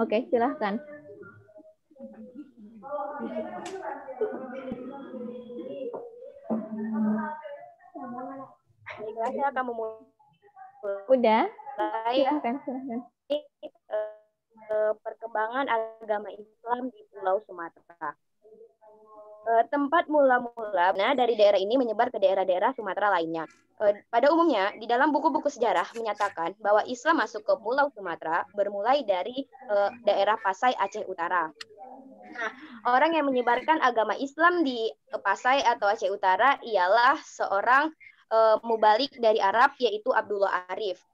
Oke, silahkan. Baiklah, saya akan memulai. Udah? Silahkan. Perkembangan agama Islam di Pulau Sumatera. Tempat mula-mula dari daerah ini menyebar ke daerah-daerah Sumatera lainnya. Pada umumnya, di dalam buku-buku sejarah menyatakan bahwa Islam masuk ke Pulau Sumatera bermulai dari daerah Pasai, Aceh Utara. Nah, orang yang menyebarkan agama Islam di Pasai atau Aceh Utara ialah seorang mubalik dari Arab, yaitu Abdullah Arif.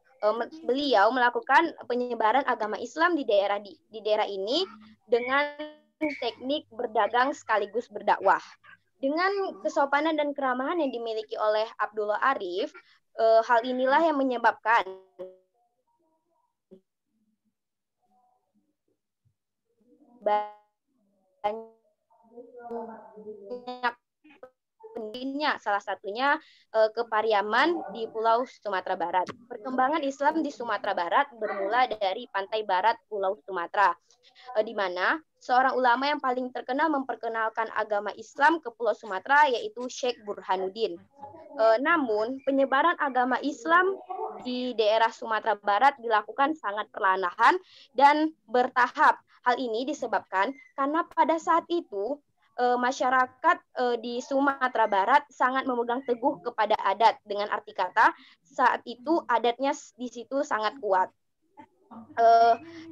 Beliau melakukan penyebaran agama Islam di daerah ini dengan teknik berdagang sekaligus berdakwah. Dengan kesopanan dan keramahan yang dimiliki oleh Abdullah Arif, hal inilah yang menyebabkan banyak pendirinya, salah satunya ke Pariaman di Pulau Sumatera Barat. Perkembangan Islam di Sumatera Barat bermula dari pantai barat Pulau Sumatera, di mana seorang ulama yang paling terkenal memperkenalkan agama Islam ke Pulau Sumatera yaitu Syekh Burhanuddin. Namun, penyebaran agama Islam di daerah Sumatera Barat dilakukan sangat perlahan dan bertahap. Hal ini disebabkan karena pada saat itu masyarakat di Sumatera Barat sangat memegang teguh kepada adat. Dengan arti kata, saat itu adatnya di situ sangat kuat.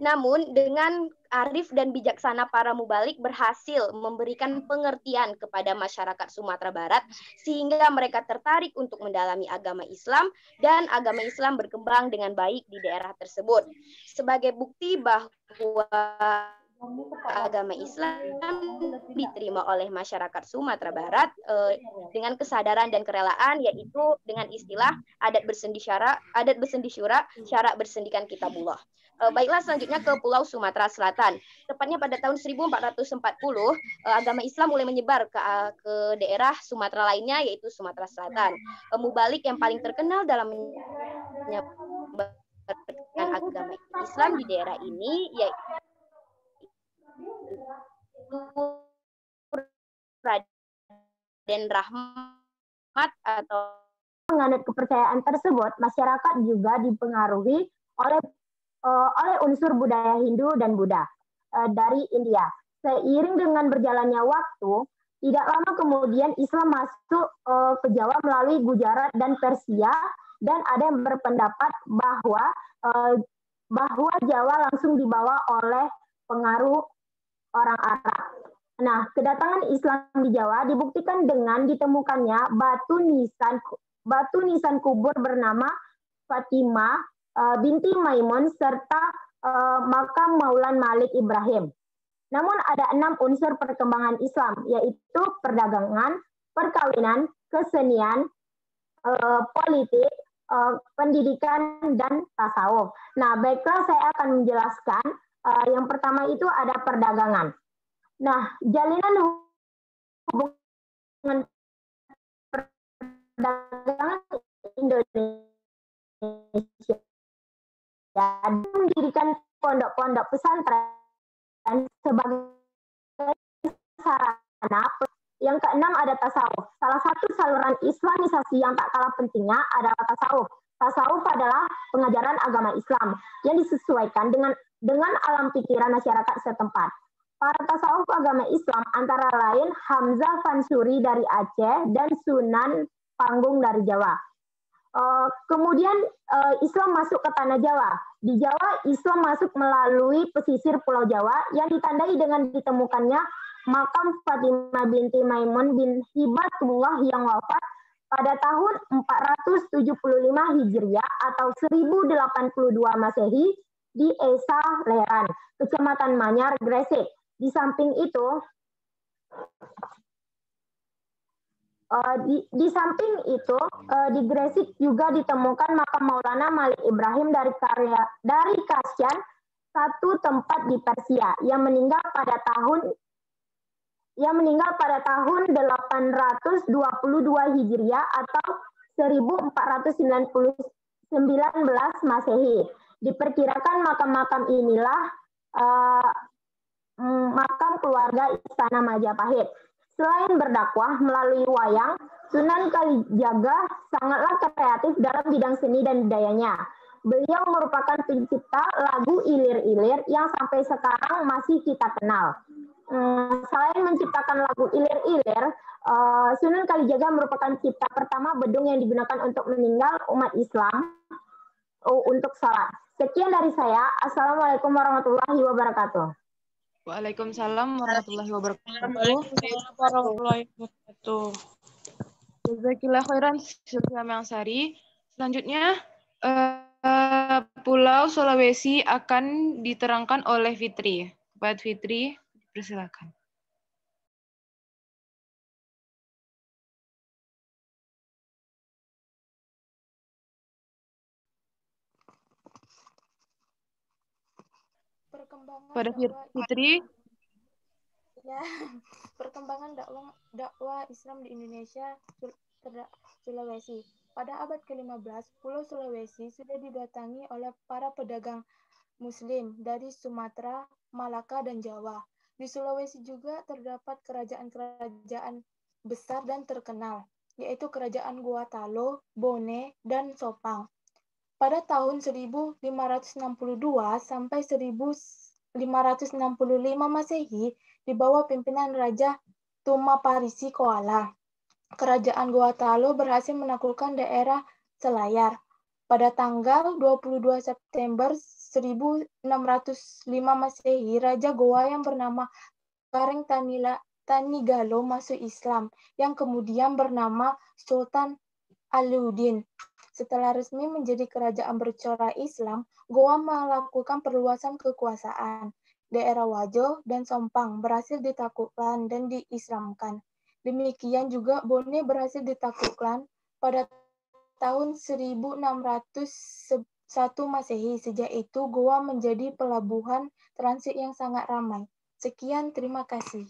Namun dengan arif dan bijaksana para mubalik berhasil memberikan pengertian kepada masyarakat Sumatera Barat sehingga mereka tertarik untuk mendalami agama Islam dan agama Islam berkembang dengan baik di daerah tersebut. Sebagai bukti bahwa agama Islam diterima oleh masyarakat Sumatera Barat dengan kesadaran dan kerelaan, yaitu dengan istilah adat bersendi syura, syarak bersendikan kitabullah. Baiklah, selanjutnya ke Pulau Sumatera Selatan. Tepatnya pada tahun 1440, agama Islam mulai menyebar ke daerah Sumatera lainnya, yaitu Sumatera Selatan. Mubalik yang paling terkenal dalam menyebarkan agama Islam di daerah ini yaitu Raden Rahmat atau menganut kepercayaan tersebut, masyarakat juga dipengaruhi oleh unsur budaya Hindu dan Buddha dari India. Seiring dengan berjalannya waktu, tidak lama kemudian Islam masuk ke Jawa melalui Gujarat dan Persia, dan ada yang berpendapat bahwa Jawa langsung dibawa oleh pengaruh orang Arab. Nah, kedatangan Islam di Jawa dibuktikan dengan ditemukannya batu nisan kubur bernama Fatimah binti Maimun serta makam Maulan Malik Ibrahim. Namun ada 6 unsur perkembangan Islam, yaitu perdagangan, perkawinan, kesenian, politik, pendidikan, dan tasawuf. Nah, baiklah, saya akan menjelaskan. Yang pertama itu ada perdagangan. Nah, jalinan hubungan perdagangan Indonesia mendirikan pondok-pondok pesantren sebagai sarana. Yang keenam ada tasawuf. Salah satu saluran Islamisasi yang tak kalah pentingnya adalah tasawuf. Tasawuf adalah pengajaran agama Islam yang disesuaikan dengan alam pikiran masyarakat setempat. Para tasawuf agama Islam antara lain Hamzah Fansuri dari Aceh dan Sunan Panggung dari Jawa. Kemudian Islam masuk ke tanah Jawa. Di Jawa, Islam masuk melalui pesisir Pulau Jawa yang ditandai dengan ditemukannya makam Fatimah binti Maimun bin Hibatullah yang wafat pada tahun 475 Hijriah atau 1082 Masehi di Esa Leran, Kecamatan Manyar, Gresik. Di samping itu, di Gresik juga ditemukan makam Maulana Malik Ibrahim dari Kasyan, satu tempat di Persia, yang meninggal pada tahun 822 Hijriah atau 1419 Masehi. Diperkirakan makam-makam inilah makam keluarga Istana Majapahit. Selain berdakwah melalui wayang, Sunan Kalijaga sangatlah kreatif dalam bidang seni dan budayanya. Beliau merupakan pencipta lagu ilir-ilir yang sampai sekarang masih kita kenal. Selain menciptakan lagu ilir-ilir, Sunan Kalijaga merupakan cipta pertama bedung yang digunakan untuk meninggal umat Islam untuk sholat. Sekian dari saya. Assalamualaikum warahmatullahi wabarakatuh. Waalaikumsalam warahmatullahi wabarakatuh. Jazakillah khairan Sylvia Mengsari. Selanjutnya Pulau Sulawesi akan diterangkan oleh Fitri. Kepada Fitri, persilakan. Pada Fitri. Ya, perkembangan dakwah Islam di Indonesia Sulawesi. Pada abad ke-15, Pulau Sulawesi sudah didatangi oleh para pedagang Muslim dari Sumatera, Malaka, dan Jawa. Di Sulawesi juga terdapat kerajaan-kerajaan besar dan terkenal, yaitu Kerajaan Gorontalo, Bone, dan Sopang. Pada tahun 1562 sampai 1565 Masehi, di bawah pimpinan Raja Tumaparisi Koala, Kerajaan Gorontalo berhasil menaklukkan daerah Selayar. Pada tanggal 22 September 1605 Masehi, Raja Goa yang bernama Kareng Tanigalo masuk Islam, yang kemudian bernama Sultan Alauddin. Setelah resmi menjadi kerajaan bercorak Islam, Goa melakukan perluasan kekuasaan. Daerah Wajo dan Sompang berhasil ditaklukkan dan diislamkan. Demikian juga Bone berhasil ditaklukkan pada tahun 1601 Masehi. Sejak itu, Goa menjadi pelabuhan transit yang sangat ramai. Sekian, terima kasih.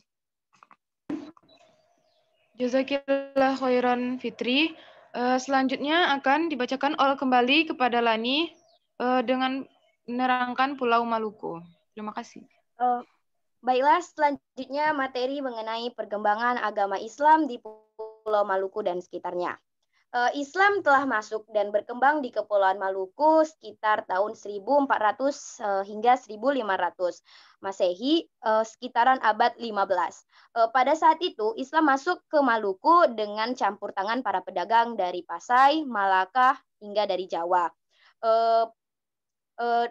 Jazakillah khairan Fitri. Selanjutnya akan dibacakan kembali kepada Lani dengan menerangkan Pulau Maluku. Terima kasih. Baiklah, selanjutnya materi mengenai perkembangan agama Islam di Pulau Maluku dan sekitarnya. Islam telah masuk dan berkembang di Kepulauan Maluku sekitar tahun 1400 hingga 1500 Masehi, sekitaran abad 15. Pada saat itu, Islam masuk ke Maluku dengan campur tangan para pedagang dari Pasai, Malaka, hingga dari Jawa.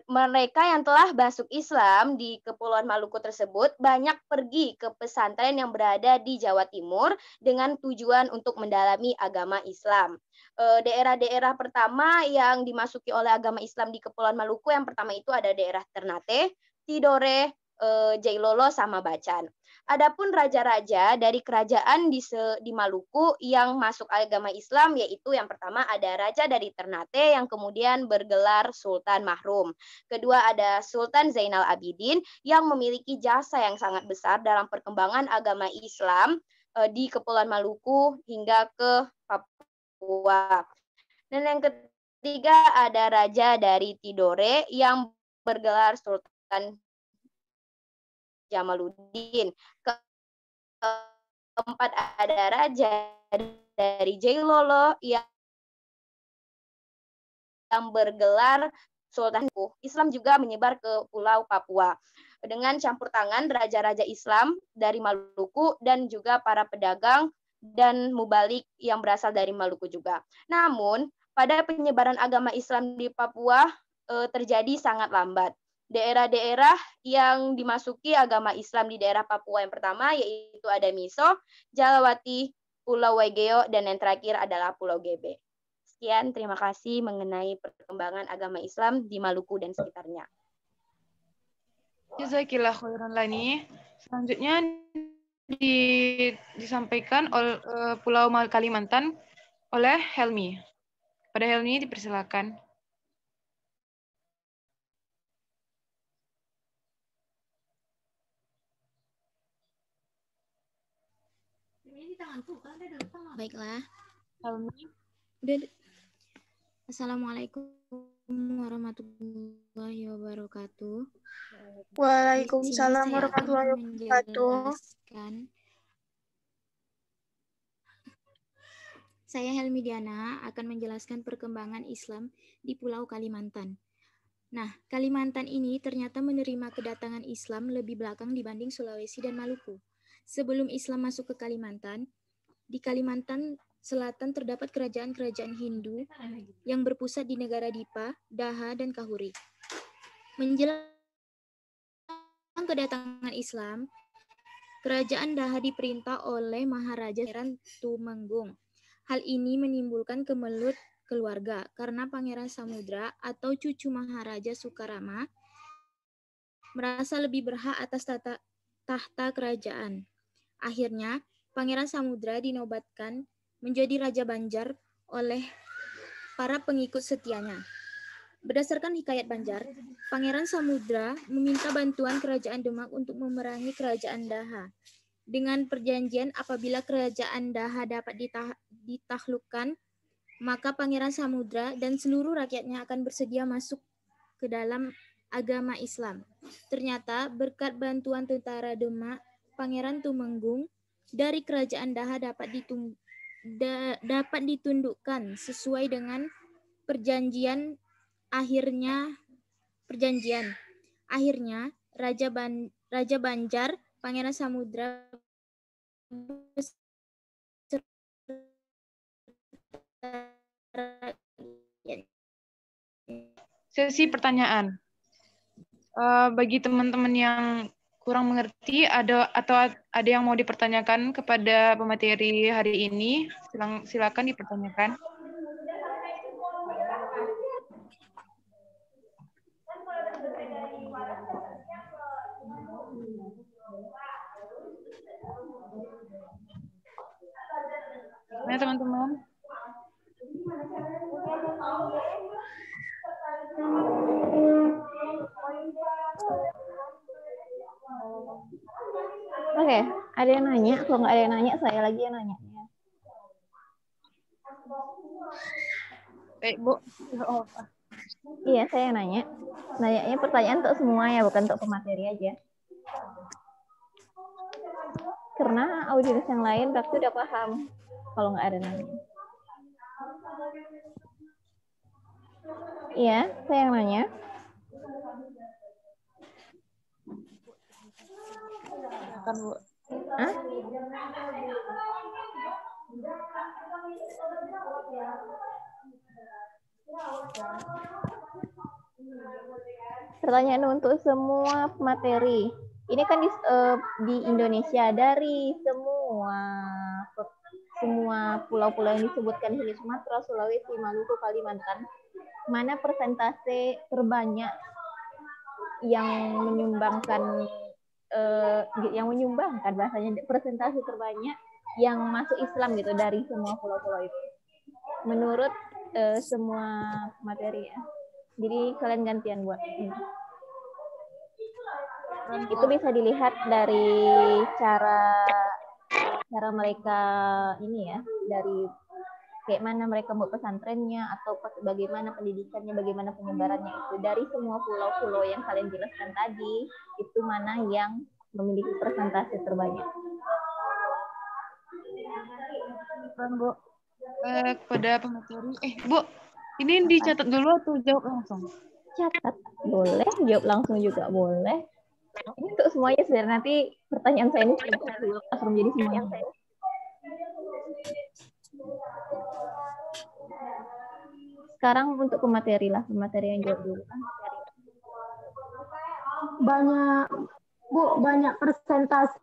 Mereka yang telah masuk Islam di Kepulauan Maluku tersebut banyak pergi ke pesantren yang berada di Jawa Timur dengan tujuan untuk mendalami agama Islam. Daerah-daerah pertama yang dimasuki oleh agama Islam di Kepulauan Maluku, yang pertama itu ada daerah Ternate, Tidore, Jailolo, sama Bacan. Adapun raja-raja dari kerajaan di Maluku yang masuk agama Islam, yaitu yang pertama ada raja dari Ternate yang kemudian bergelar Sultan Mahrum. Kedua ada Sultan Zainal Abidin yang memiliki jasa yang sangat besar dalam perkembangan agama Islam di Kepulauan Maluku hingga ke Papua. Dan yang ketiga ada raja dari Tidore yang bergelar Sultan Jamaluddin. Keempat ada raja dari Jailolo yang bergelar Sultan. Islam juga menyebar ke Pulau Papua dengan campur tangan raja-raja Islam dari Maluku dan juga para pedagang dan mubalik yang berasal dari Maluku juga. Namun, pada penyebaran agama Islam di Papua terjadi sangat lambat. Daerah-daerah yang dimasuki agama Islam di daerah Papua yang pertama yaitu ada Miso, Jalawati, Pulau Waigeo, dan yang terakhir adalah Pulau Gebe. Sekian, terima kasih mengenai perkembangan agama Islam di Maluku dan sekitarnya. Jazakillah khairan Lani. Selanjutnya disampaikan oleh Pulau Kalimantan oleh Helmi. Pada Helmi dipersilakan. Baiklah. Helmi. Assalamualaikum warahmatullahi wabarakatuh. Di Waalaikumsalam sini saya akan warahmatullahi wabarakatuh. menjelaskan. Saya Helmi Diana akan menjelaskan perkembangan Islam di Pulau Kalimantan. Nah, Kalimantan ini ternyata menerima kedatangan Islam lebih belakang dibanding Sulawesi dan Maluku. Sebelum Islam masuk ke Kalimantan, di Kalimantan Selatan terdapat kerajaan-kerajaan Hindu yang berpusat di negara Dipa, Daha, dan Kahuri. Menjelang kedatangan Islam, kerajaan Daha diperintah oleh Maharaja Pangeran Tumenggung. Hal ini menimbulkan kemelut keluarga karena Pangeran Samudra atau cucu Maharaja Sukarama merasa lebih berhak atas tahta kerajaan. Akhirnya, Pangeran Samudra dinobatkan menjadi Raja Banjar oleh para pengikut setianya. Berdasarkan hikayat Banjar, Pangeran Samudra meminta bantuan Kerajaan Demak untuk memerangi Kerajaan Daha. Dengan perjanjian apabila Kerajaan Daha dapat ditaklukkan, maka Pangeran Samudra dan seluruh rakyatnya akan bersedia masuk ke dalam agama Islam. Ternyata berkat bantuan tentara Demak, Pangeran Tumenggung dari Kerajaan Daha dapat ditundukkan sesuai dengan perjanjian. Akhirnya Raja Banjar, Pangeran Samudra Sesi pertanyaan. Bagi teman-teman yang kurang mengerti atau ada yang mau dipertanyakan kepada pemateri hari ini, silakan dipertanyakan. Mana teman-teman? Oke, ada yang nanya? Kalau nggak ada yang nanya, saya lagi yang nanya. Bu. Iya, saya yang nanya. Nanyanya pertanyaan untuk semua ya, bukan untuk pemateri aja. Karena audiens yang lain pasti udah paham kalau nggak ada nanya. Iya, saya yang nanya. Silakan, Bu. Hah? Pertanyaan untuk semua materi. Ini kan di Indonesia dari semua pulau-pulau yang disebutkan Hindia Sumatera, Sulawesi, Maluku, Kalimantan, mana persentase terbanyak yang menyumbangkan bahasanya persentase terbanyak yang masuk Islam gitu dari semua pulau-pulau itu menurut semua materi ya. Jadi kalian gantian buat ini. Itu bisa dilihat dari cara mereka ini ya, dari kayak mana mereka buat pesantrennya atau bagaimana pendidikannya, bagaimana penyebarannya itu dari semua pulau-pulau yang kalian jelaskan tadi, itu mana yang memiliki persentase terbanyak. Bu, kepada pemateri, Bu, ini dicatat dulu atau jawab langsung? Catat boleh, jawab langsung juga boleh. Ini untuk semuanya sebenarnya, nanti pertanyaan saya ini langsung jadi semuanya. Sekarang untuk pemateri lah, pemateri yang jawab dulu kan. Banyak, Bu, banyak persentase